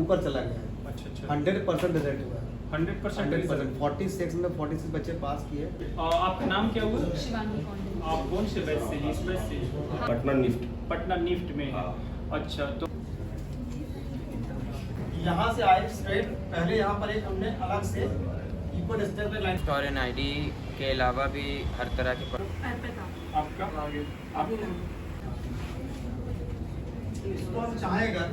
ऊपर चला गया है। अच्छा 100% रिजल्ट हुआ है। 100% 46 में 46 बच्चे पास किए। आपका नाम क्या हुआ? शिवानी कौंडल। आप कौन से बैच से? इस बैच से? पटना निफ्ट। पटना निफ्ट में है। अच्छा, तो यहाँ से आए स्ट्रेट, पहले यहाँ पर एक हमने अलग से इक्वल स्टेप पे लाइन। स्टोरेन आईडी के अलावा भी हर तरह के आपका आप इसको हम चाहेगा।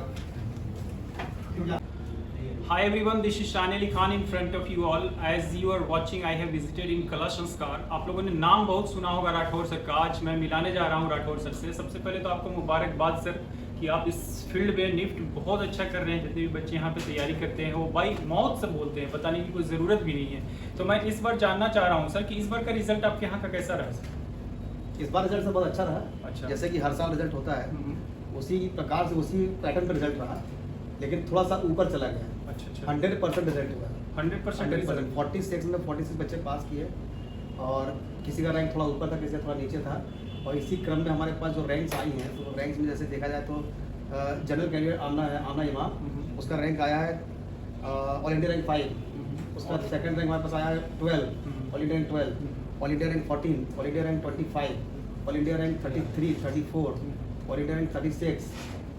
Hi everyone, this is Shan Ali Khan in front of you all. As you are watching, I have visited in कला संस्कार। आप लोगों ने नाम बहुत सुना होगा राठौर सर का। आज मैं मिलाने जा रहा हूँ राठौर सर से। सबसे पहले तो आपको मुबारकबाद सर कि आप इस फील्ड में निफ्ट बहुत अच्छा कर रहे हैं। जितने भी बच्चे यहाँ पे तैयारी करते हैं वो बाई मौत से बोलते हैं, बताने की कोई ज़रूरत भी नहीं है। तो मैं इस बार जानना चाह रहा हूँ सर कि इस बार का रिजल्ट आपके यहाँ का कैसा रहा सर? इस बार रिजल्ट से बहुत अच्छा रहा। अच्छा। जैसे कि हर साल रिजल्ट होता है उसी प्रकार से उसी पैटर्न पर रिजल्ट रहा, लेकिन थोड़ा सा ऊपर चला गया। अच्छा 100% रिजल्ट हुआ है। 100% 46 में 46 बच्चे पास किए और किसी का रैंक थोड़ा ऊपर था, किसी का थोड़ा नीचे था। और इसी क्रम में हमारे पास जो रैंक्स आई हैं, तो रैंक्स में जैसे देखा जाए तो जनरल कैंडिडेट आमना इमाम, उसका रैंक आया है ऑल इंडिया रैंक 5। उसका सेकंड रैंक हमारे पास आया है 12, all India rank 12, all India rank 14, all India rank 25, all India rank 33, 34, all India rank 36,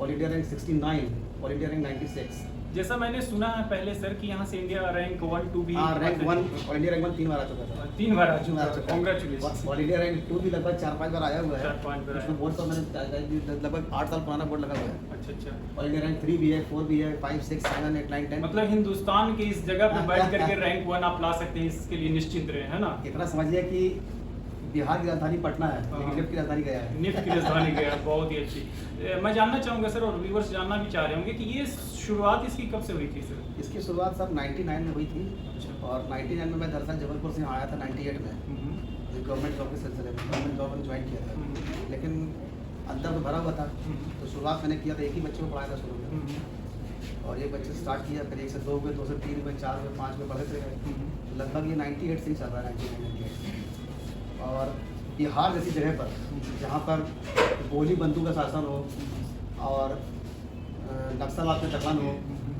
all India rank 69, all India rank 96। जैसा मैंने सुना है पहले सर कि यहाँ से इंडिया रैंक 1 2 भी रैंक 1 ऑल इंडिया रैंक 1 3 बार आ चुका था। 3 बार आ चुका है। कांग्रेचुलेशन। ऑल इंडिया रैंक 2 भी लगभग 4-5 बार आया हुआ है। 4-5 बार उसमें बोर्ड पर मैंने लगभग 8 साल पुराना बोर्ड लगा हुआ है। अच्छा ऑल इंडिया रैंक 3 भी है, 4 भी है, 5 6 7 8 9 10। मतलब हिंदुस्तान के इस जगह पे बैठ करके रैंक 1 आप ला सकते हैं, इसके लिए निश्चिंत रहे, है ना? इतना समझिए कि बिहार की राजधानी पटना है, लेकिन निफ्ट की राजधानी गया है। निफ्ट की राजधानी गया, बहुत ही अच्छी। मैं जानना चाहूँगा सर, और व्यूअर्स जानना भी चाह रहे होंगे कि ये शुरुआत इसकी कब से हुई थी सर? इसकी शुरुआत सब 99 में हुई थी। अच्छा। और 99 में मैं दरअसल जबलपुर से आया था 98 में गवर्नमेंट जॉब के सिलसिले में। गवर्नमेंट जॉब में ज्वाइन किया था, लेकिन अंदर तो भरा हुआ था। तो शुरुआत मैंने किया था, एक ही बच्चे को पढ़ाया था शुरू में। और एक बच्चे से स्टार्ट किया, फिर 1 से 2 हुए, 2 से 3 हुए, 4 हुए, 5 में पढ़ते गए। लगभग ये 98 से ही चल रहा है, 98। और बिहार जैसी जगह पर जहाँ पर गोली बंदूक का शासन हो और नक्सलवाद का दखल हो,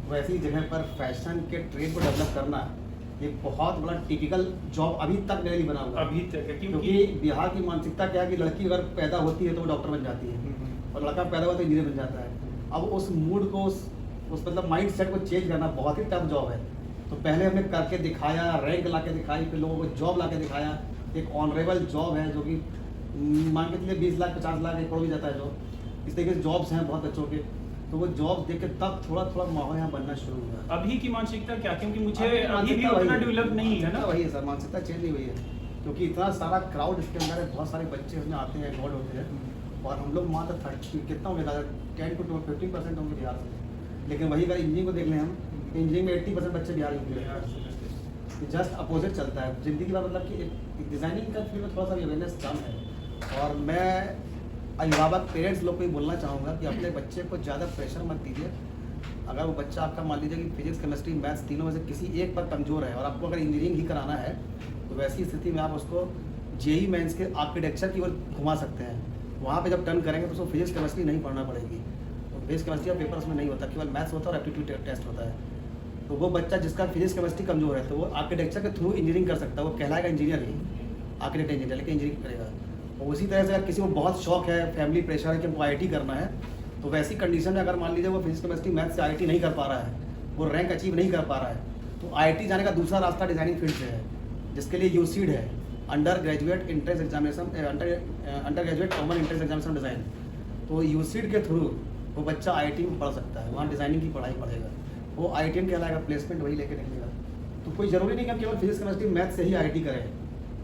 वैसी जगह पर फैशन के ट्रेड को डेवलप करना ये बहुत बड़ा टिपिकल जॉब अभी तक मेरे लिए बना हुआ है। अभी तक है, क्योंकि बिहार की मानसिकता क्या है कि लड़की अगर पैदा होती है तो वो डॉक्टर बन जाती है और लड़का पैदा हुआ तो इंजीनियर बन जाता है। अब उस मूड को उस मतलब माइंड सेट को चेंज करना बहुत ही टफ जॉब है। तो पहले हमने करके दिखाया, रैंक ला के दिखाई, फिर लोगों को जॉब ला के दिखाया। एक ऑनरेबल जॉब है जो कि मान के चलिए 20 लाख 50 लाख एक करोड़ भी जाता है जॉब। इस तरीके से जॉब्स हैं बहुत बच्चों के, तो वो जॉब्स देख के तब थोड़ा थोड़ा माहौल यहाँ बनना शुरू हुआ। अभी की मानसिकता क्या? क्योंकि मुझे अभी भी उतना डेवलप नहीं है ना। वही है सर, मानसिकता चेंज नहीं हुई है, क्योंकि इतना सारा क्राउड इसके अंदर है, बहुत सारे बच्चे उसमें आते हैं, इन्वॉल्व होते हैं। और हम लोग मात्र 30 कितना होंगे, 10 to 15% होंगे बिहार से। लेकिन वही अगर इंजीनियरिंग को देख लें हम, इंजीनियरिंग में 80% बच्चे बिहार के जस्ट अपोजिट चलता है। जिंदगी का मतलब कि डिज़ाइनिंग का फील्ड में थोड़ा सा अवेयरनेस कम है। और मैं अभिभावक पेरेंट्स लोग को ही बोलना चाहूँगा कि अपने बच्चे को ज़्यादा प्रेशर मत दीजिए। अगर वो बच्चा आपका मान लीजिए कि फिजिक्स केमिस्ट्री मैथ्स तीनों में से किसी एक पर कमज़ोर है और आपको अगर इंजीनियरिंग ही कराना है, तो वैसी स्थिति में आप उसको जेई मेंस के आर्किटेक्चर की ओर घुमा सकते हैं। वहाँ पे जब टर्न करेंगे तो उसको फिजिक्स केमिस्ट्री नहीं पढ़ना पड़ेगी। तो फिजिक्स केमिस्ट्री का पेपर उसमें नहीं होता, केवल मैथ्स होता है और एप्टीट्यूड टेस्ट होता है। तो वो बच्चा जिसका फिजिक्स केमिस्ट्री कमजोर है तो वो आर्किटेक्चर के थ्रू इंजीनियरिंग कर सकता है, वो कहलाएगा इंजीनियर ही, आर्किटेक्ट इंजीनियर, लेकिन इंजीनियरिंग करेगा। और उसी तरह से अगर किसी को बहुत शौक है, फैमिली प्रेशर है कि हमको IIT करना है, तो वैसी कंडीशन में अगर मान लीजिए वो फिजिक्स केमिस्ट्री मैथ्स से IIT नहीं कर पा रहा है, वो रैंक अचीव नहीं कर पा रहा है, तो IIT जाने का दूसरा रास्ता डिज़ाइनिंग फील्ड से है, जिसके लिए UCED है, under graduate entrance examination, under graduate common entrance examination design. तो UCED के थ्रू वो बच्चा IIT में पढ़ सकता है, वहाँ डिज़ाइनिंग की पढ़ाई पढ़ेगा, वो IIT कहलाएगा, प्लेसमेंट वही लेके निकलेगा। तो कोई ज़रूरी नहीं कि हम केवल फिजिक्स केमिस्ट्री मैथ से ही IIT करें।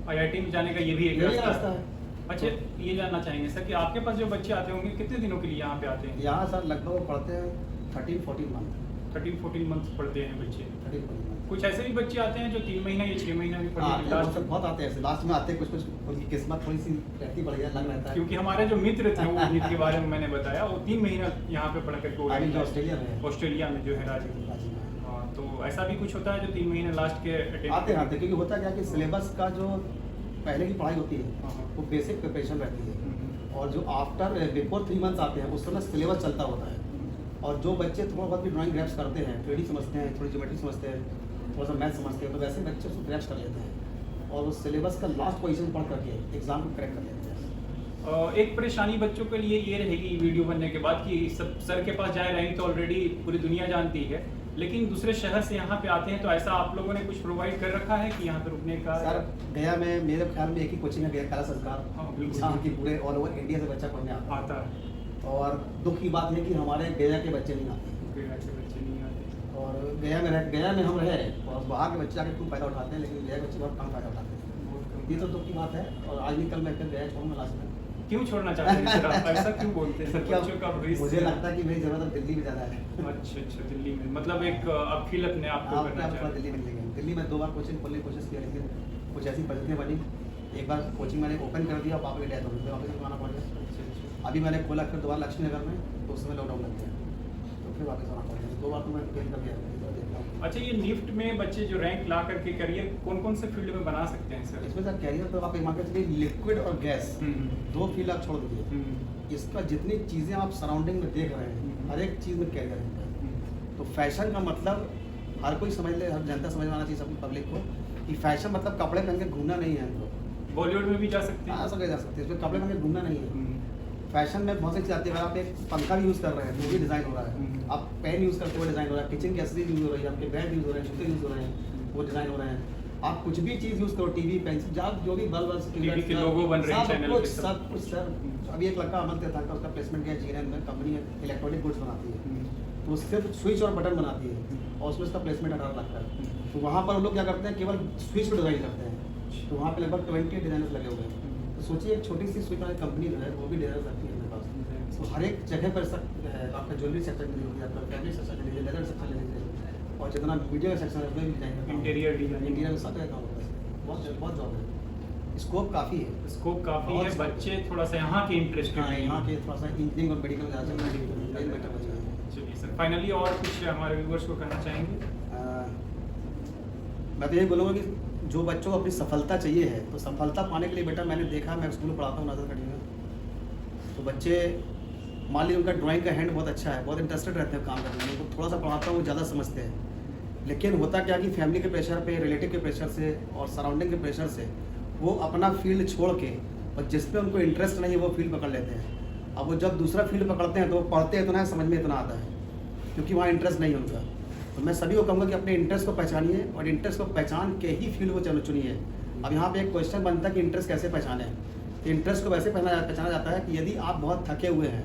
IIT में जाने का ये भी एक रास्ता है। अच्छा, ये जानना चाहेंगे सर कि आपके पास जो बच्चे आते होंगे कितने दिनों के लिए यहाँ पे आते हैं? यहाँ सर लगभग वो पढ़ते हैं 13-14 मंथ। 13-14 मंथ पढ़ते हैं बच्चे। 13-14 मंथ। कुछ ऐसे भी बच्चे आते हैं जो 3 महीना या 6 महीना भी पढ़ते हैं। लास्ट बहुत आते हैं, लास्ट में आते हैं, कुछ उनकी किस्मत थोड़ी सी रहती बढ़िया लग रहता है। क्योंकि हमारे जो मित्र थे वो जिनके बारे में मैंने बताया, वो 3 महीना यहाँ पे पढ़ करके ऑस्ट्रेलिया में जो है राजी। हाँ, तो ऐसा भी कुछ होता है जो 3 महीने लास्ट के आते हैं, क्योंकि होता क्या कि सिलेबस का जो पहले की पढ़ाई होती है वो बेसिक प्रिपरेशन रहती है, और जो आफ्टर बिफोर 3 मंथ्स आते हैं उस समय सिलेबस चलता होता है। और जो बच्चे थोड़ा बहुत भी ड्राइंग ग्रैप्स करते हैं, 3D समझते हैं, थोड़ी ज्योमेट्री समझते हैं, थोड़ा सा मैथ समझते हैं, तो वैसे बच्चे उसको ग्रैप्स कर लेते हैं और उस सिलेबस का लास्ट पोजीशन पढ़ करके एग्जाम को क्रैक कर लेते हैं। एक परेशानी बच्चों के लिए ये रहेगी वीडियो बनने के बाद कि सब सर के पास जाए रहेंगे तो ऑलरेडी पूरी दुनिया जानती है, लेकिन दूसरे शहर से यहाँ पे आते हैं तो ऐसा आप लोगों ने कुछ प्रोवाइड कर रखा है कि यहाँ पे रुकने का? सर गया में मेरे ख्याल में एक ही कोचिंग है, गया कला संस्कार, हाँ, बिल्कुल। जहाँ की पूरे ऑल ओवर इंडिया से बच्चा पढ़ने आता है है। और दुख की बात है कि हमारे गया के बच्चे नहीं आते, बच्चे नहीं आते। और गया में हम रहे और बाहर के बच्चे आके खूब फायदा उठाते हैं, लेकिन गया के बच्चे बहुत कम फायदा उठाते हैं। ये तो दुख की बात है। और आज भी कल मैं फिर गया छोड़ूंगा लास्ट में। क्यों छोड़ना चाहते हैं सर आप? ऐसा क्यों बोलते हैं सर? बच्चों का भविष्य, मुझे लगता है कि मेरी जरूरत अब दिल्ली में ज़्यादा है। अच्छा दिल्ली में, मतलब एक आप फील अपने आप को करना चाहते हैं। दिल्ली में लेंगे। दिल्ली में 2 बार कोचिंग खोलने की कोशिश की, लेकिन कुछ ऐसी परिस्थितियाँ बनी। एक बार कोचिंग मैंने ओपन कर दिया, पापा की डेथ हो गई, वापस आना पड़ गया। अभी मैंने खोला फिर दोबारा लक्ष्मी नगर में, तो उसमें लॉकडाउन लग गया, तो फिर वापस आना पड़ गया। 2 बार तो मैं फेल कर गया। अच्छा, ये निफ्ट में बच्चे जो रैंक ला करके करियर कौन कौन से फील्ड में बना सकते हैं सर? इसमें सर कैरियर तो आप मान के चलिए लिक्विड और गैस 2 फील्ड आप छोड़ दीजिए। इसका जितनी चीज़ें आप सराउंडिंग में देख रहे हैं, हर एक चीज़ में कैरियर है। तो फैशन का मतलब हर कोई समझ ले, हर जनता समझ में आना चाहिए सब पब्लिक को कि फैशन मतलब कपड़े पहन के घूमना नहीं है। हमको बॉलीवुड में भी जा सकते हैं, हाँ सब जा सकते हैं, इसमें कपड़े पहन के घूमना नहीं है। फैशन में बहुत सी चीज़ आती है। अगर आप एक पंखा भी यूज़ कर रहे हैं तो भी डिज़ाइन हो रहा है, आप पेन यूज़ करते हुए डिज़ाइन हो रहा है, किचन की एक्सेसरीज यूज़ हो रही है, आपके बैग यूज़ हो रहे हैं, जूते यूज़ हो रहे हैं, वो डिज़ाइन हो रहे हैं। आप कुछ भी चीज़ यूज़ करो, टीवी, पेंसिल, जो भी बल्ब टीवी के लोगो बन रहे हैं चैनल पे, सब कुछ सर। अभी एक लड़का अमन था, उसका प्लेसमेंट किया जीएनएन में, कंपनी इलेक्ट्रॉनिक गुड्स बनाती है, तो सिर्फ स्विच और बटन बनाती है और उसमें उसका प्लेसमेंट 18 लाख का है। तो वहाँ पर वो लोग क्या करते हैं, केवल स्विच पर डिज़ाइन करते हैं, तो वहाँ पे लगभग 20 डिज़ाइनर्स लगे हुए हैं। तो सोचिए एक छोटी सी स्विच वाली कंपनी जो है वो भी डिज़ाइनर रखती है मेरे पास। तो हर एक जगह पर आपका ज्वेलरी सेक्शन ले लीजिए, आपका फैब्रिक सेक्शन ले लीजिए, लेदर सेक्शन ले लीजिए, और जितना वीडियो का सेक्शन है उसमें भी डिजाइन, इंटीरियर डिजाइन, इंटीरियर में सब जगह काम होता है। बहुत जॉब है, स्कोप काफ़ी है। स्कोप काफ़ी है। बच्चे थोड़ा सा यहाँ के इंटरेस्टेड हैं, यहाँ के थोड़ा सा इंजीनियरिंग और मेडिकल में ज़्यादा बेटर। चलिए सर, फाइनली और कुछ हमारे व्यूअर्स को कहना चाहेंगे? मैं तो यही बोलूँगा कि जो बच्चों को अपनी सफलता चाहिए है, तो सफलता पाने के लिए बेटा मैंने देखा, मैं स्कूल में पढ़ाता हूँ नजर कटी में, तो बच्चे मान लीजिए उनका ड्राइंग का हैंड बहुत अच्छा है, बहुत इंटरेस्टेड रहते हैं काम करने में, उनको थोड़ा सा पढ़ाता हूँ ज़्यादा समझते हैं। लेकिन होता क्या कि फैमिली के प्रेशर पे, रिलेटिव के प्रेशर से और सराउंडिंग के प्रेशर से वो अपना फील्ड छोड़ के, और जिसमें उनको इंटरेस्ट नहीं है वो फील्ड पकड़ लेते हैं। अब वो जब दूसरा फील्ड पकड़ते हैं तो वो पढ़ते इतना है, समझ में इतना आता है, क्योंकि वहाँ इंटरेस्ट नहीं है उनका। तो मैं सभी को कहूँगा कि अपने इंटरेस्ट को पहचानिए और इंटरेस्ट को पहचान के ही फील्ड को चुनिए। अब यहाँ पे एक क्वेश्चन बनता है कि इंटरेस्ट कैसे पहचाने। इंटरेस्ट को वैसे पहचाना जाता है कि यदि आप बहुत थके हुए हैं,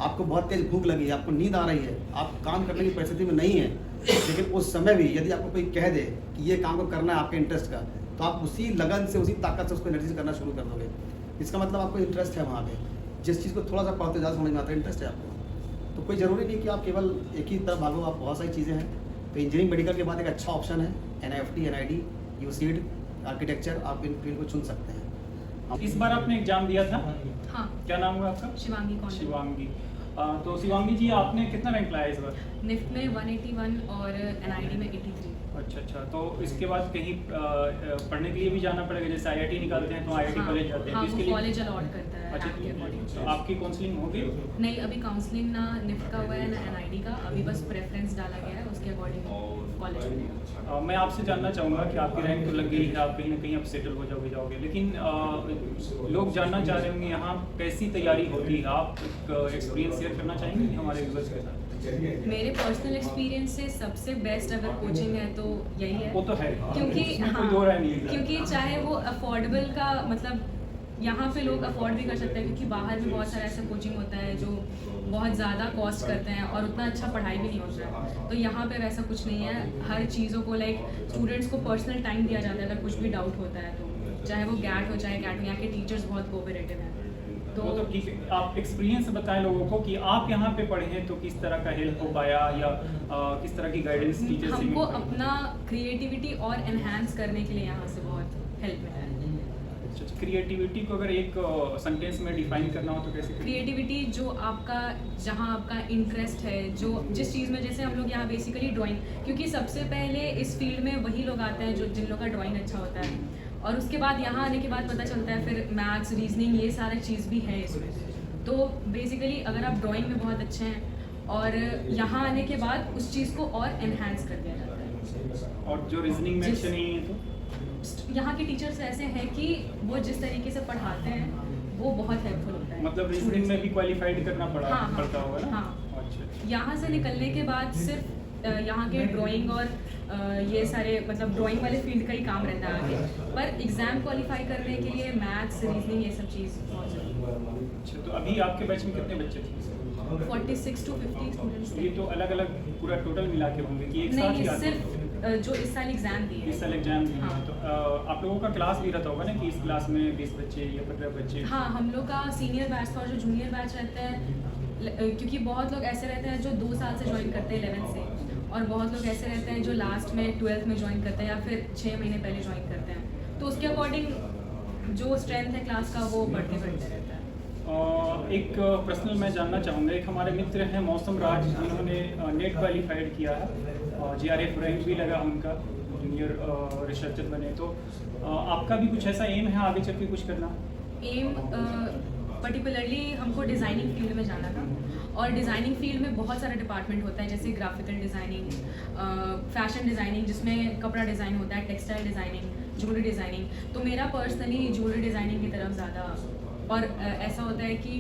आपको बहुत तेज़ भूख लगी है, आपको नींद आ रही है, आप काम करने की परिस्थिति में नहीं है, लेकिन उस समय भी यदि आपको कोई कह दे कि ये काम को करना है आपके इंटरेस्ट का, तो आप उसी लगन से, उसी ताकत से उसको एनर्जी से करना शुरू कर दोगे। इसका मतलब आपको इंटरेस्ट है वहाँ पे, जिस चीज़ को थोड़ा सा पढ़ते ज़्यादा समझ में आता है, इंटरेस्ट है आपको। तो कोई ज़रूरी नहीं कि आप केवल एक ही तरफ भागो, आप बहुत सारी चीज़ें हैं। तो इंजीनियरिंग मेडिकल के बाद एक अच्छा ऑप्शन है NIFT, NID, UCED, आर्किटेक्चर, आप इन फील्ड को चुन सकते हैं। इस बार आपने एग्जाम दिया था? हाँ। क्या नाम हुआ आपका? शिवांगी कौन? शिवांगी। तो शिवांगी जी, आपने कितना रैंक लाया इस बार? निफ्ट में 181 और NID में 83। अच्छा, तो इसके बाद कहीं पढ़ने के लिए भी जाना पड़ेगा? जैसे IIT निकालते हैं तो IIT कॉलेज जाते हैं, हाँ, तो इसके वो लिए कॉलेज अलॉट करता है अच्छा, रैंक के अकॉर्डिंग। तो आपकी काउंसलिंग हो गई? नहीं, अभी काउंसलिंग ना निफ्ट का हुआ है ना NID का, अभी बस प्रेफरेंस डाला गया है, उसके अकॉर्डिंग कॉलेज में। मैं आपसे जानना चाहूँगा कि आपकी रैंक तो लग गई है, आप कहीं ना कहीं अब सेटल हो जाओगे, लेकिन लोग जानना चाह रहे होंगे यहाँ कैसी तैयारी होती है। आप एक्सपीरियंस शेयर करना चाहेंगे हमारे व्यूअर्स के साथ? मेरे पर्सनल एक्सपीरियंस से सबसे बेस्ट अगर कोचिंग है तो यही है, वो तो है, क्योंकि इसमें कोई दो राय नहीं है। क्योंकि चाहे वो अफोर्डेबल का मतलब यहाँ पे लोग अफोर्ड भी कर सकते हैं, क्योंकि बाहर भी बहुत सारा ऐसा कोचिंग होता है जो बहुत ज़्यादा कॉस्ट करते हैं और उतना अच्छा पढ़ाई भी नहीं होता है। तो यहाँ पे वैसा कुछ नहीं है, हर चीज़ों को लाइक स्टूडेंट्स को पर्सनल टाइम दिया जाता है अगर कुछ भी डाउट होता है तो, चाहे वो गैट हो चाहे कैट, यहाँ के टीचर्स बहुत कोऑपरेटिव हैं। तो ठीक है, आप एक्सपीरियंस बताएं लोगों को कि आप यहाँ पे पढ़े हैं तो किस तरह का हेल्प हो पाया, या किस तरह की गाइडेंस टीचर से हमको अपना क्रिएटिविटी और एनहांस करने के लिए यहाँ से बहुत हेल्प मिला है। क्रिएटिविटी को अगर एक सेंटेंस में डिफाइन करना हो तो कैसे? क्रिएटिविटी जो आपका, जहाँ आपका इंटरेस्ट है, जो जिस चीज़ में, जैसे हम लोग यहाँ बेसिकली ड्राइंग, क्योंकि सबसे पहले इस फील्ड में वही लोग आते हैं जो जिन लोगों का ड्राइंग अच्छा होता है, और उसके बाद यहाँ आने के बाद पता चलता है फिर मैथ्स, रीजनिंग, ये सारा चीज़ भी है इसमें। तो बेसिकली अगर आप ड्राइंग में बहुत अच्छे हैं और यहाँ आने के बाद उस चीज़ को और एनहांस कर दिया जाता है। और जो रीजनिंग में अच्छे नहीं है तो यहाँ के टीचर्स ऐसे हैं कि वो जिस तरीके से पढ़ाते हैं वो बहुत हेल्पफुल होता है। मतलब रीजनिंग में भी क्वालिफाइड करना पड़ता होगा ना? हाँ। अच्छा। यहाँ से निकलने के बाद सिर्फ यहाँ के ड्राइंग और ये सारे मतलब ड्राइंग वाले फील्ड का ही काम रहता है आगे, पर एग्ज़ाम क्वालिफाई करने के लिए मैथ्स, रीजनिंग ये सब चीज़ बहुत ज़रूरी है। अच्छा, तो अभी आपके बैच में कितने बच्चे थे? 46 to 50 स्टूडेंट्स। ये तो अलग अलग पूरा टोटल मिला के होंगे कि एक साथ ही नहीं, आते हैं? सिर्फ जो इस साल एग्ज़ाम दिए इस साल एग्जाम दिए हैं, हाँ। तो आप लोगों का क्लास भी रहता होगा ना कि इस क्लास में 20 बच्चे या 15 बच्चे? हाँ, हम लोग का सीनियर बैच था और जो जूनियर बैच रहते हैं, क्योंकि बहुत लोग ऐसे रहते हैं जो 2 साल से ज्वाइन करते हैं 11th से, और बहुत लोग ऐसे रहते हैं जो लास्ट में 12th में ज्वाइन करते हैं या फिर 6 महीने पहले ज्वाइन करते हैं, तो उसके अकॉर्डिंग जो स्ट्रेंथ है क्लास का वो बढ़ते रहता है। एक पर्सनल मैं जानना चाहूँगा, एक हमारे मित्र हैं मौसम राज, जिन्होंने नेट क्वालिफाइड किया है, GRF रैंक भी लगा उनका, जूनियर रिसर्चर बने, तो आपका भी कुछ ऐसा एम है आगे चल के कुछ करना? एम पर्टिकुलरली हमको डिज़ाइनिंग फील्ड में जाना था, और डिज़ाइनिंग फील्ड में बहुत सारा डिपार्टमेंट होता है, जैसे ग्राफिकल डिज़ाइनिंग, फैशन डिज़ाइनिंग जिसमें कपड़ा डिज़ाइन होता है, टेक्सटाइल डिज़ाइनिंग, ज्वेलरी डिज़ाइनिंग। तो मेरा पर्सनली ज्वेलरी डिज़ाइनिंग की तरफ ज़्यादा, और ऐसा होता है कि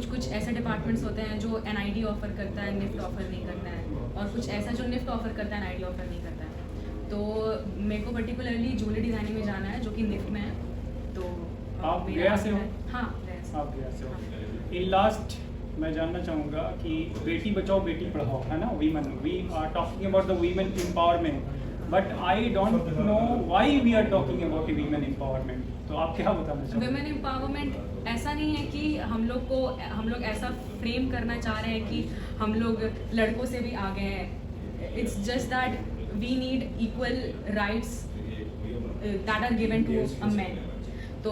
कुछ ऐसे डिपार्टमेंट्स होते हैं जो NID ऑफ़र करता है, निफ्ट ऑफ़र नहीं करता है, और कुछ ऐसा जो निफ्ट ऑफ़र करता है, NID ऑफ़र नहीं करता है। तो मेरे को पर्टिकुलरली ज्वेलरी डिज़ाइनिंग में जाना है जो कि निफ्ट में है। तो आप गया से हो? हाँ, गया से। आप गया से हो। इन लास्ट मैं जानना चाहूँगा कि बेटी बचाओ बेटी पढ़ाओ, है ना, women, we are talking about the women empowerment, but I don't know why we are talking about women empowerment, तो आप क्या बताना चाहोगे? विमेन एम्पावरमेंट ऐसा नहीं है कि हम लोग ऐसा फ्रेम करना चाह रहे हैं कि हम लोग लड़कों से भी आगे हैं। It's just that we need equal rights that are given to a man. तो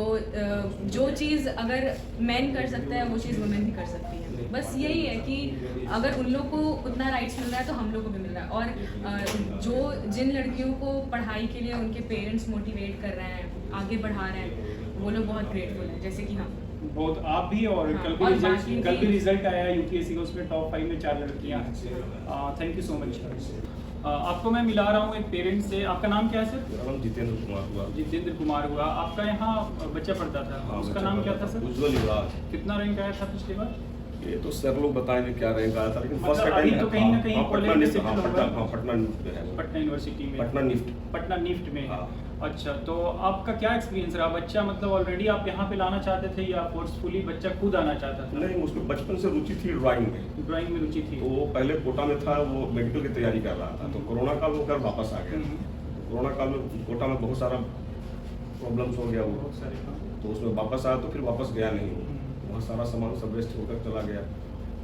जो चीज़ अगर मैन कर सकता है वो चीज़ वुमेन भी कर सकती है। बस यही है कि अगर उन लोग को उतना राइट्स मिल रहा है तो हम लोग को भी मिल रहा है, और जिन लड़कियों को पढ़ाई के लिए उनके पेरेंट्स मोटिवेट कर रहे हैं, आगे बढ़ा रहे हैं, वो लोग बहुत ग्रेटफुल हैं, जैसे कि हम बहुत, आप भी, और हाँ, कल और भी रिजल्ट आया UPSC का, उसमें टॉप 5 में 4 लड़कियां हैं। Thank you so much. आपको मैं मिला रहा हूँ एक पेरेंट्स से। आपका नाम क्या है सर? मेरा नाम जितेंद्र कुमार हुआ। जितेंद्र कुमार हुआ। आपका यहाँ बच्चा पढ़ता था, हाँ, उसका नाम क्या था सर? उज्ज्वल युवराज। कितना रैंक आया था पिछली बार? ये तो सर लोग बताएंगे क्या रैंक आया था, लेकिन मतलब फर्स्ट अभी तो कहीं ना कहीं कॉलेज में सेटल होगा। पटना निफ्ट में है वो। पटना यूनिवर्सिटी में, पटना निफ्ट में। हाँ। अच्छा, तो आपका क्या एक्सपीरियंस रहा? बच्चा मतलब ऑलरेडी आप यहाँ पे लाना चाहते थे या फोर्सफुली बच्चा खुद आना चाहता था? नहीं, उसको बचपन से रुचि थी ड्राइंग में। ड्राइंग में रुचि थी। तो वो पहले कोटा में था, वो मेडिकल की तैयारी कर रहा था, तो कोरोना काल में कर वापस आ गया। तो कोरोना काल में कोटा में बहुत सारा प्रॉब्लम्स हो गया वो, बहुत सारे, हाँ। तो उसमें वापस आया, तो फिर वापस गया नहीं वो, वहाँ सारा सामान सब वेस्ट होकर चला गया।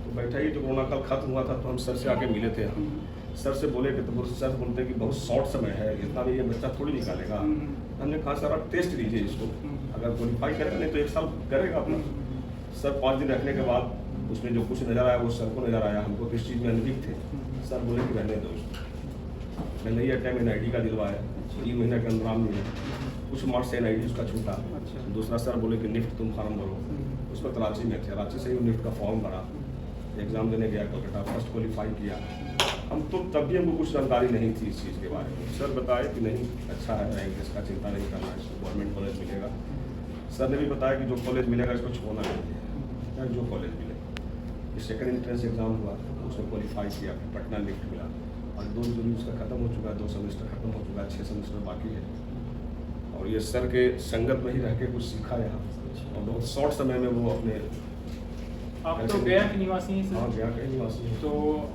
तो बैठा ही, तो कोरोना काल खत्म हुआ था, तो हम सर से आके मिले थे। हम सर से बोले कि, तो सर बोलते हैं कि बहुत शॉर्ट समय है, इतना भी ये बच्चा थोड़ी निकालेगा। हमने कहा सर आप टेस्ट लीजिए इसको, अगर क्वालिफाई करेगा, नहीं तो 1 साल करेगा अपना। सर 5 दिन रखने के बाद उसमें जो कुछ नज़र आया वो सर को नज़र आया, हमको किस चीज़ में अनभिज्ञ थे। सर बोले कि रहने दो इसको। मैंने ये टाइम NID का दिलवाया, 3 महीने के अंदर नाम मिले, कुछ मार्क्स से NID उसका छूटा। दूसरा सर बोले कि निफ्ट तुम फार्म भरो। उस वक्त रांची में थे, रांची से ही निफ्ट का फॉर्म भरा, एग्ज़ाम देने गया कोलकाता, फर्स्ट क्वालिफाई किया। हम तो तब भी हमको कुछ जानकारी नहीं थी इस चीज़ के बारे में। सर बताए कि नहीं अच्छा है रैंक, इसका चिंता नहीं करना, इसको गवर्नमेंट कॉलेज मिलेगा। सर ने भी बताया कि जो कॉलेज मिलेगा इसको छोड़ना नहीं है, चाहे जो कॉलेज मिले। ये सेकंड एंट्रेंस एग्ज़ाम हुआ, उसमें क्वालिफाई किया, पटना निफ्ट मिला, और 2 जुलाई उसका ख़त्म हो चुका है, 2 सेमेस्टर खत्म हो चुका है, 6 सेमेस्टर बाकी है। और ये सर के संगत में ही रह के कुछ सीखा यहाँ, और बहुत शॉर्ट समय में वो अपने। आप तो गया के निवासी हैं सर? हाँ, गया के निवासी हैं। तो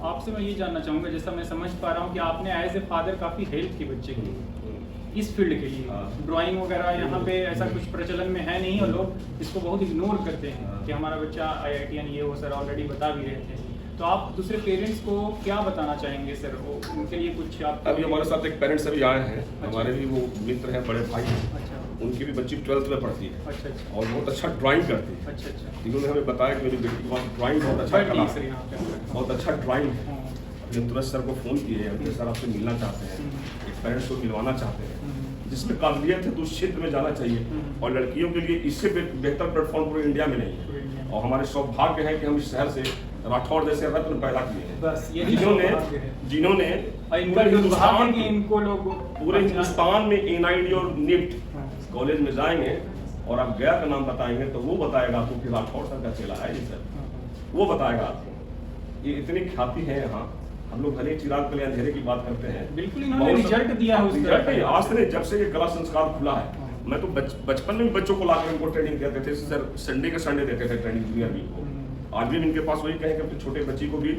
आपसे मैं ये जानना चाहूँगा, जैसा मैं समझ पा रहा हूँ कि आपने एज ए फादर काफ़ी हेल्प की बच्चे की इस फील्ड के लिए। ड्राइंग वगैरह यहाँ पे ऐसा कुछ प्रचलन में है नहीं, और लोग इसको बहुत इग्नोर करते हैं कि हमारा बच्चा IITian ये वो, सर ऑलरेडी बता भी रहे थे। तो आप दूसरे पेरेंट्स को क्या बताना चाहेंगे सर? वो उनके लिए कुछ आप अभी हमारे साथ एक पेरेंट्स अभी आए हैं, हमारे भी वो मित्र हैं, बड़े भाई हैं। अच्छा, उनकी भी बच्ची 12th में पढ़ती है। अच्छा, अच्छा, और बहुत अच्छा ड्राइंग करती है। अच्छा, अच्छा, इन्होंने हमें बताया कि मेरी बेटी के पास ड्राइंग बहुत अच्छा कला सर है, यहाँ पे बहुत अच्छा ड्राइंग है। हाँ। हमने तुरंत सर को फ़ोन किए, अपने सर आपसे मिलना चाहते हैं, एक पेरेंट्स को मिलवाना चाहते हैं, जिसमें काबिलियत है तो उस क्षेत्र में जाना चाहिए। और लड़कियों के लिए इससे बेहतर प्लेटफॉर्म पूरे इंडिया में नहीं है। और हमारे सौभाग्य है कि हम इस शहर से राठौर जैसे रत्न पैदा किए हैं, बस यही जिन्होंने और इनका जो दुर्भाग्य है कि इनको लोग पूरे हिंदुस्तान में एनआईडी और निफ्ट कॉलेज में जाएंगे और आप गया का नाम बताएंगे तो वो बताएगा आपको कि राठौर सर का चेला है ये सर, वो बताएगा आपको। ये इतनी ख्याति है यहाँ। हम लोग भले चिराग पहले अंधेरे की बात करते हैं, बिल्कुल इन्होंने रिजल्ट दिया है उस तरह रिजल्ट का। आज से जब से ये कला संस्कार खुला है, मैं तो बचपन में भी बच्चों को लाकर उनको ट्रेनिंग देते थे सर, संडे के संडे देते थे ट्रेनिंग जूनियर वीक को। आज भी इनके पास वही कहें कि अपने छोटे बच्ची को भी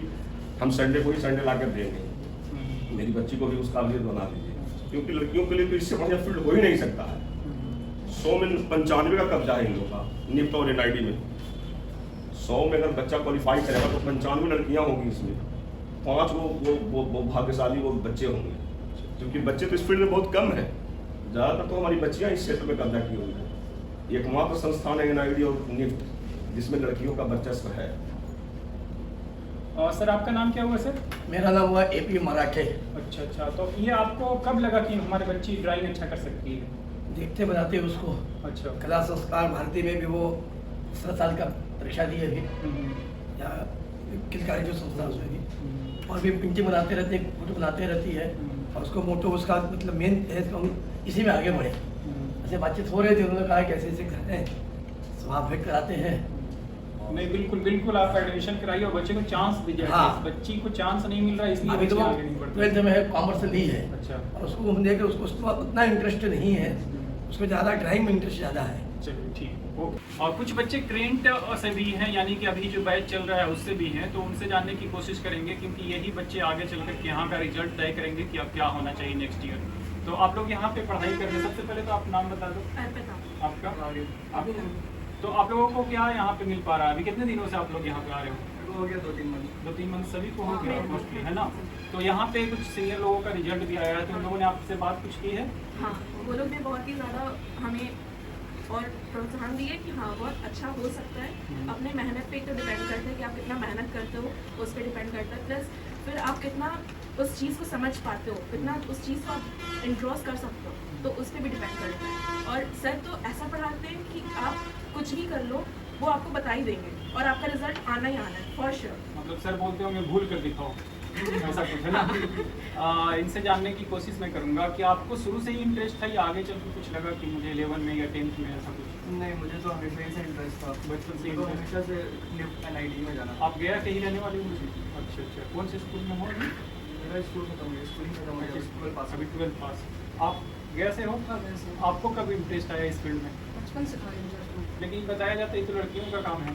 हम संडे को ही संडे लाकर देंगे, मेरी बच्ची को भी उस काबिलियत बना दीजिए, क्योंकि लड़कियों के लिए तो इससे बढ़िया फील्ड हो ही नहीं सकता है। 100 में 95 का कब्जा है इन लोगों का निफ्ट और एनआईडी में। 100 में अगर बच्चा क्वालिफाई करेगा तो 95 लड़कियां होंगी इसमें, 5 वो भाग्यशाली वो बच्चे होंगे, क्योंकि बच्चे तो इस फील्ड में बहुत कम है। ज़्यादातर तो हमारी बच्चियां इस क्षेत्र में कब्जा की हुई है। एकमात्र संस्थान है एनआईडी और निफ्ट जिसमें लड़कियों का वर्चस्व है। और सर आपका नाम क्या हुआ सर? मेरा नाम हुआ एपी मराठे। अच्छा, तो ये आपको कब लगा कि हमारे बच्ची ड्राइंग अच्छा कर सकती है? देखते बनाते उसको। अच्छा। कला संस्कार भारती में भी वो 17 साल का परीक्षा दी है अभी, या किलकारी जो संस्था है उसमें भी, और भी पेंटिंग बनाते रहते हैं, फोटो बनाते रहती है, और उसको मोटो उसका मतलब मेन है कि हम इसी में आगे बढ़े। ऐसे बातचीत हो रहे थे, उन्होंने कहा कैसे ऐसे करते हैं, स्वभाव व्यक्त कराते हैं। नहीं बिल्कुल आप एडमिशन कराइए और बच्चे को चांस दीजिए। हाँ। बच्ची को चांस नहीं मिल रहा है इसलिए अभी तो बच्ची वो आगे नहीं बढ़ती। 12th में है, कॉमर्स ली है। अच्छा। और उसको हम देख उसको उतना इंटरेस्ट नहीं है, उसको ज़्यादा ड्राइंग में इंटरेस्ट ज़्यादा है। चलिए ठीक, ओके। और कुछ बच्चे ट्रेंड से भी हैं, यानी कि अभी जो बैच चल रहा है उससे भी हैं, तो उनसे जानने की कोशिश करेंगे, क्योंकि यही बच्चे आगे चलकर के यहाँ का रिजल्ट तय करेंगे कि अब क्या होना चाहिए नेक्स्ट ईयर। तो आप लोग यहाँ पे पढ़ाई कर रहे हैं, सबसे पहले तो आप नाम बता दो आपका। तो आप लोगों को क्या यहाँ पे मिल पा रहा है? अभी कितने दिनों से आप लोग यहाँ पे आ रहे हो? हो गया 2-3 मंथ सभी को हो गया मोस्टली, है ना? तो यहाँ पे कुछ सीनियर लोगों का रिजल्ट भी आया है, तो उन लोगों ने आपसे बात कुछ की है? हाँ, वो लोग ने बहुत ही ज़्यादा हमें और प्रोत्साहन दिए कि हाँ बहुत अच्छा हो सकता है। अपने मेहनत पे तो डिपेंड करता है कि आप कितना मेहनत करते हो, उस पर डिपेंड करता है। प्लस फिर आप कितना उस चीज़ को समझ पाते हो, कितना उस चीज़ को आप इंट्रोस कर सकते हो, तो उस पर भी डिपेंड करता है। और सर तो ऐसा पढ़ाते हैं कि आप कुछ भी कर लो, वो आपको बता ही देंगे और आपका रिजल्ट आना ही आना है फॉर श्योर। मतलब सर बोलते होंगे भूल कर दिखाओ, ऐसा कुछ है ना? इनसे जानने की कोशिश मैं करूँगा कि आपको शुरू से ही इंटरेस्ट था या आगे चल के कुछ लगा कि मुझे 11 में या 10th में ऐसा कुछ? नहीं, मुझे तो हमेशा ही से इंटरेस्ट था, बचपन से तो interest? हमेशा से निफ्ट एनआईडी में जाना। आप गया कहीं रहने वाले मुझे? अच्छा, कौन से स्कूल में हो अभी? मेरा स्कूल खत्म हो गया, स्कूलिंग खत्म हो गया, स्कूल पास अभी 12th पास। आप गया से हो? आपको कब इंटरेस्ट आया इस फील्ड में? बचपन से था इंटरेस्ट। लेकिन बताया जाता है ये तो लड़कियों का काम है,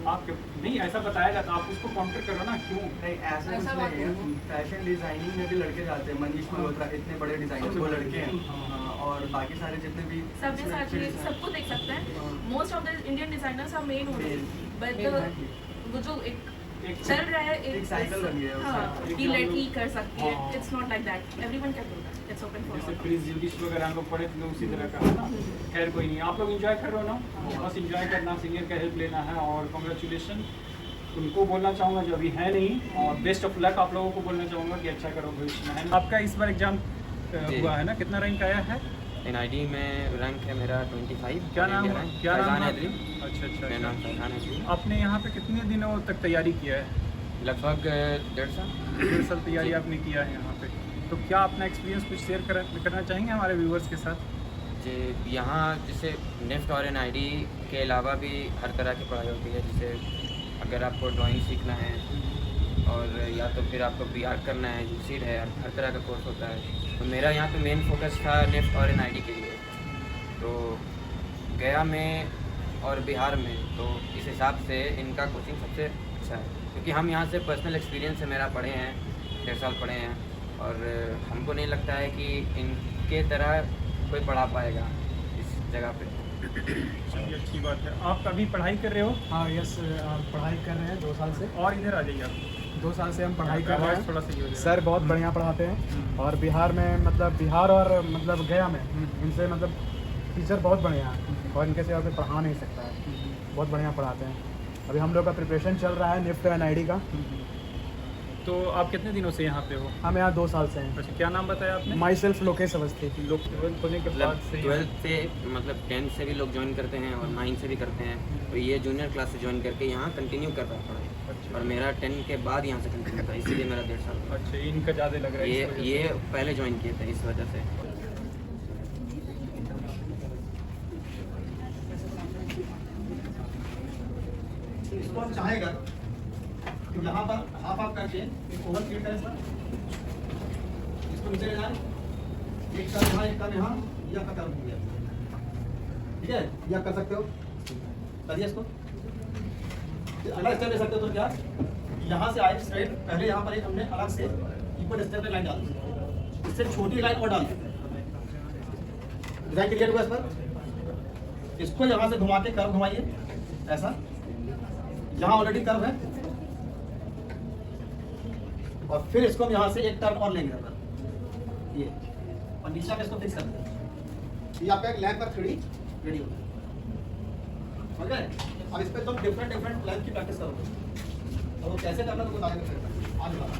आप क्यों नहीं ऐसा बताया जाता? आप उसको काउंटर करो ना, क्यों? नहीं, ऐसा कुछ नहीं है। फैशन डिजाइनिंग में भी लड़के जाते हैं, मनीष मल्होत्रा इतने बड़े डिजाइनर वो लड़के हैं। हाँ, और बाकी सारे जितने भी सब्यसाची सबको देख सकते हैं। Most of the Indian designers are male only, but वो जो एक चल रहा है एक साइकिल बन गया है हाँ, उसका। कि लड़की कर सकती है। हाँ। It's not like that, everyone can do that, it's open जैसे फॉर प्लीज ज्योतिष वगैरह हम लोग पढ़े थे उसी तरह का है ना। खैर कोई नहीं, आप लोग एंजॉय कर रहे हो ना, बस एंजॉय करना, सीनियर का हेल्प लेना है। और कॉन्ग्रेचुलेशन उनको बोलना चाहूँगा जो अभी है नहीं, और बेस्ट ऑफ लक आप लोगों को बोलना चाहूँगा कि अच्छा करो भविष्य में, है ना? आपका इस बार एग्जाम हुआ है ना, कितना रैंक आया है? एनआईडी में रैंक है मेरा 25। क्या नाम है? क्या नाम है? है? अच्छा, मेरा नाम फैजान है। आपने यहाँ पे कितने दिनों तक तैयारी किया है? लगभग 1.5 साल। 1.5 साल तैयारी आपने किया है यहाँ पे, तो क्या अपना एक्सपीरियंस कुछ शेयर करना चाहेंगे हमारे व्यूवर्स के साथ? जी, यहाँ जैसे निफ्ट और एनआईडी के अलावा भी हर तरह की पढ़ाई होती है। जैसे अगर आपको ड्राइंग सीखना है और या तो फिर आपको बीआर करना है, यूसीड है, हर तरह का कोर्स होता है। तो मेरा यहाँ पे मेन फोकस था निफ्ट और एनआईडी के लिए। तो गया में और बिहार में तो इस हिसाब से इनका कोचिंग सबसे अच्छा है, क्योंकि हम यहाँ से पर्सनल एक्सपीरियंस से मेरा पढ़े हैं, 1.5 साल पढ़े हैं, और हमको नहीं लगता है कि इनके तरह कोई पढ़ा पाएगा इस जगह पे। चलिए अच्छी बात है। आप अभी पढ़ाई कर रहे हो? हाँ यस, पढ़ाई कर रहे हैं 2 साल से। और इधर आ जाइए आप। 2 साल से हम पढ़ाई कर रहे हैं। थोड़ा सा ये हो सर बहुत बढ़िया पढ़ाते हैं, और बिहार में मतलब बिहार और मतलब गया में इनसे मतलब टीचर बहुत बढ़िया हैं, और इनके सिवा कोई पढ़ा नहीं सकता है। बहुत बढ़िया पढ़ाते हैं। अभी हम लोग का प्रिपरेशन चल रहा है निफ्ट एनआईडी का। तो आप कितने दिनों से यहाँ पे हो? हम यहाँ 2 साल से हैं। अच्छा, क्या नाम बताया आपने? My self Lokesh Awasthi. लोग 12th होने के बाद से 12th से मतलब 10th से भी लोग ज्वाइन करते हैं और 9th से भी करते हैं। तो ये जूनियर क्लास से ज्वाइन करके यहाँ कंटिन्यू कर रहा है पढ़ाई। अच्छा। और मेरा 10 के बाद यहाँ से कंटिन्यू था, इसीलिए मेरा 1.5 साल था। अच्छा, इनका ज़्यादा लग रहा है इस वजह से। ये पहले ज्वाइन किए थे इस वजह से। इसको हम चाहेगा कि यहाँ पर हाफ हाफ करके एक ओवर क्रिएट करें सर, इसको नीचे ले जाए, एक कर्व यहाँ एक कर्व यहाँ, यह का कर्व हो गया, ठीक है, यह कर सकते हो, करिए इसको। अगला स्टेप ले सकते हो तो क्या, यहाँ से आए स्ट्रेट, पहले यहाँ पर एक हमने अलग से इक्वल स्टेप पे लाइन डाल दी, इससे छोटी लाइन और डाल दी, डिजाइन क्लियर हुआ इस पर। इसको यहाँ से घुमा के कर्व घुमाइए ऐसा, यहाँ ऑलरेडी कर्व है, और फिर इसको हम यहाँ से एक टर्न और लेंगे ये, और नीचे आप इसको फिक्स कर देंगे। ये आपका एक लैंप पर 3D रेडी होगा, समझ गए। अब इस पर तुम डिफरेंट लैंप की प्रैक्टिस करोगे, और वो कैसे करना तुमको बताएंगे फिर आगे वाला।